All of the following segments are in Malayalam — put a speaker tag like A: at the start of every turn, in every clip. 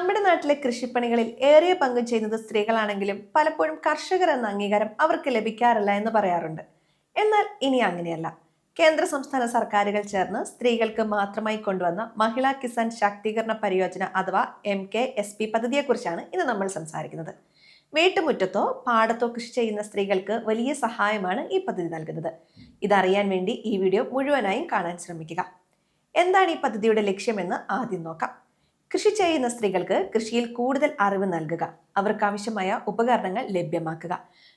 A: നമ്മുടെ നാട്ടിലെ കൃഷിപ്പണികളിൽ ഏറിയ പങ്കും ചെയ്യുന്നത് സ്ത്രീകളാണെങ്കിലും പലപ്പോഴും കർഷകർ എന്ന അംഗീകാരം അവർക്ക് ലഭിക്കാറില്ല എന്ന് പറയാറുണ്ട്. എന്നാൽ ഇനി അങ്ങനെയല്ല. കേന്ദ്ര സംസ്ഥാന സർക്കാരുകൾ ചേർന്ന് സ്ത്രീകൾക്ക് മാത്രമായി കൊണ്ടുവന്ന മഹിളാ കിസാൻ ശാക്തീകരണ പരിയോജന അഥവാ MKSP പദ്ധതിയെക്കുറിച്ചാണ് ഇന്ന് നമ്മൾ സംസാരിക്കുന്നത്. വീട്ടുമുറ്റത്തോ പാടത്തോ കൃഷി ചെയ്യുന്ന സ്ത്രീകൾക്ക് വലിയ സഹായമാണ് ഈ പദ്ധതി നൽകുന്നത്. ഇതറിയാൻ വേണ്ടി ഈ വീഡിയോ മുഴുവനായും കാണാൻ ശ്രമിക്കുക. എന്താണ് ഈ പദ്ധതിയുടെ ലക്ഷ്യമെന്ന് ആദ്യം നോക്കാം. കൃഷി ചെയ്യുന്ന സ്ത്രീകൾക്ക് കൃഷിയിൽ കൂടുതൽ അറിവ് നൽകുക, അവർക്ക് ആവശ്യമായ ഉപകരണങ്ങൾ ലഭ്യമാക്കുക,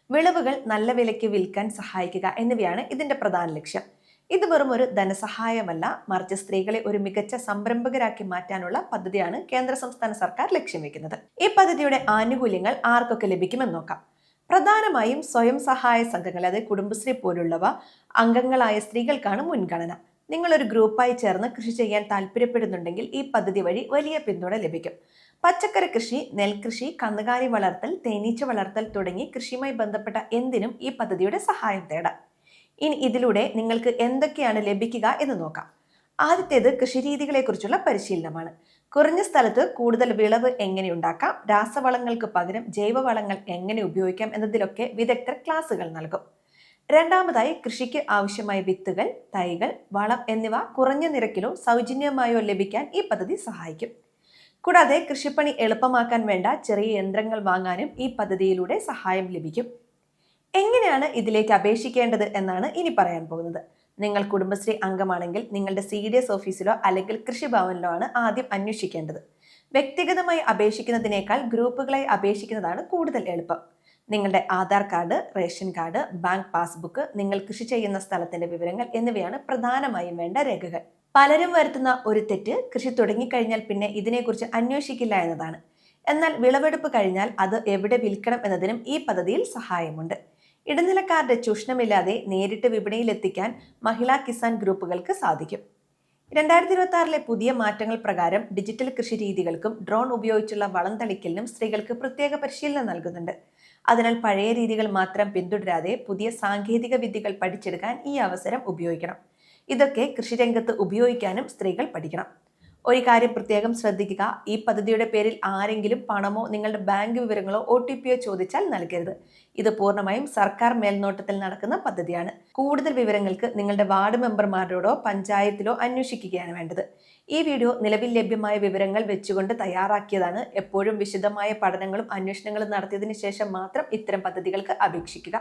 A: വിളവുകൾ നല്ല വിലയ്ക്ക് വിൽക്കാൻ സഹായിക്കുക എന്നിവയാണ് ഇതിന്റെ പ്രധാന ലക്ഷ്യം. ഇത് വെറും ഒരു ധനസഹായമല്ല, മറിച്ച് സ്ത്രീകളെ ഒരു മികച്ച സംരംഭകരാക്കി മാറ്റാനുള്ള പദ്ധതിയാണ് കേന്ദ്ര സംസ്ഥാന സർക്കാർ ലക്ഷ്യം വെക്കുന്നത്. ഈ പദ്ധതിയുടെ ആനുകൂല്യങ്ങൾ ആർക്കൊക്കെ ലഭിക്കുമെന്ന് നോക്കാം. പ്രധാനമായും സ്വയം സഹായ സംഘങ്ങൾ, അതായത് കുടുംബശ്രീ പോലുള്ളവ അംഗങ്ങളായ സ്ത്രീകൾക്കാണ് മുൻഗണന. നിങ്ങളൊരു ഗ്രൂപ്പായി ചേർന്ന് കൃഷി ചെയ്യാൻ താല്പര്യപ്പെടുന്നുണ്ടെങ്കിൽ ഈ പദ്ധതി വഴി വലിയ പിന്തുണ ലഭിക്കും. പച്ചക്കറി കൃഷി, നെൽകൃഷി, കന്നുകാലി വളർത്തൽ, തേനീച്ച വളർത്തൽ തുടങ്ങി കൃഷിയുമായി ബന്ധപ്പെട്ട എന്തിനും ഈ പദ്ധതിയുടെ സഹായം തേടാം. ഇനി ഇതിലൂടെ നിങ്ങൾക്ക് എന്തൊക്കെയാണ് ലഭിക്കുക എന്ന് നോക്കാം. ആദ്യത്തേത് കൃഷിരീതികളെ കുറിച്ചുള്ള പരിശീലനമാണ്. കുറഞ്ഞ സ്ഥലത്ത് കൂടുതൽ വിളവ് എങ്ങനെ ഉണ്ടാക്കാം, രാസവളങ്ങൾക്ക് പകരം ജൈവവളങ്ങൾ എങ്ങനെ ഉപയോഗിക്കാം എന്നതിലൊക്കെ വിദഗ്ധർ ക്ലാസുകൾ നൽകും. രണ്ടാമതായി, കൃഷിക്ക് ആവശ്യമായ വിത്തുകൾ, തൈകൾ, വളം എന്നിവ കുറഞ്ഞ നിരക്കിലോ സൗജന്യമായോ ലഭിക്കാൻ ഈ പദ്ധതി സഹായിക്കും. കൂടാതെ കൃഷിപ്പണി എളുപ്പമാക്കാൻ വേണ്ട ചെറിയ യന്ത്രങ്ങൾ വാങ്ങാനും ഈ പദ്ധതിയിലൂടെ സഹായം ലഭിക്കും. എങ്ങനെയാണ് ഇതിലേക്ക് അപേക്ഷിക്കേണ്ടത് എന്നാണ് ഇനി പറയാൻ പോകുന്നത്. നിങ്ങൾ കുടുംബശ്രീ അംഗമാണെങ്കിൽ നിങ്ങളുടെ CDS ഓഫീസിലോ അല്ലെങ്കിൽ കൃഷിഭവനിലോ ആണ് ആദ്യം അന്വേഷിക്കേണ്ടത്. വ്യക്തിഗതമായി അപേക്ഷിക്കുന്നതിനേക്കാൾ ഗ്രൂപ്പുകളായി അപേക്ഷിക്കുന്നതാണ് കൂടുതൽ എളുപ്പം. നിങ്ങളുടെ Aadhaar card, ration card, bank passbook, നിങ്ങൾ കൃഷി ചെയ്യുന്ന സ്ഥലത്തിന്റെ വിവരങ്ങൾ എന്നിവയാണ് പ്രധാനമായും വേണ്ട രേഖകൾ. പലരും വരുത്തുന്ന ഒരു തെറ്റ് കൃഷി തുടങ്ങിക്കഴിഞ്ഞാൽ പിന്നെ ഇതിനെക്കുറിച്ച് അന്വേഷിക്കില്ല എന്നതാണ്. എന്നാൽ വിളവെടുപ്പ് കഴിഞ്ഞാൽ അത് എവിടെ വിൽക്കണം എന്നതിനും ഈ പദ്ധതിയിൽ സഹായമുണ്ട്. ഇടനിലക്കാരുടെ ചൂഷണമില്ലാതെ നേരിട്ട് വിപണിയിൽ എത്തിക്കാൻ മഹിളാ കിസാൻ ഗ്രൂപ്പുകൾക്ക് സാധിക്കും. 2026 പുതിയ മാറ്റങ്ങൾ പ്രകാരം ഡിജിറ്റൽ കൃഷി രീതികൾക്കും ഡ്രോൺ ഉപയോഗിച്ചുള്ള വളം തളിക്കലിനും സ്ത്രീകൾക്ക് പ്രത്യേക പരിശീലനം നൽകുന്നുണ്ട്. അതിനാൽ പഴയ രീതികൾ മാത്രം പിന്തുടരാതെ പുതിയ സാങ്കേതിക വിദ്യകൾ പഠിച്ചെടുക്കാൻ ഈ അവസരം ഉപയോഗിക്കണം. ഇതൊക്കെ കൃഷിരംഗത്ത് ഉപയോഗിക്കാനും സ്ത്രീകൾ പഠിക്കണം. ഒരു കാര്യം പ്രത്യേകം ശ്രദ്ധിക്കുക, ഈ പദ്ധതിയുടെ പേരിൽ ആരെങ്കിലും പണമോ നിങ്ങളുടെ ബാങ്ക് വിവരങ്ങളോ OTP ചോദിച്ചാൽ നൽകരുത്. ഇത് പൂർണ്ണമായും സർക്കാർ മേൽനോട്ടത്തിൽ നടക്കുന്ന പദ്ധതിയാണ്. കൂടുതൽ വിവരങ്ങൾക്ക് നിങ്ങളുടെ വാർഡ് മെമ്പർമാരോടോ പഞ്ചായത്തിലോ അന്വേഷിക്കുകയാണ് വേണ്ടത്. ഈ വീഡിയോ നിലവിൽ ലഭ്യമായ വിവരങ്ങൾ വെച്ചുകൊണ്ട് തയ്യാറാക്കിയതാണ്. എപ്പോഴും വിശദമായ പഠനങ്ങളും അന്വേഷണങ്ങളും നടത്തിയതിനു ശേഷം മാത്രം ഇത്തരം പദ്ധതികൾക്ക് അപേക്ഷിക്കുക.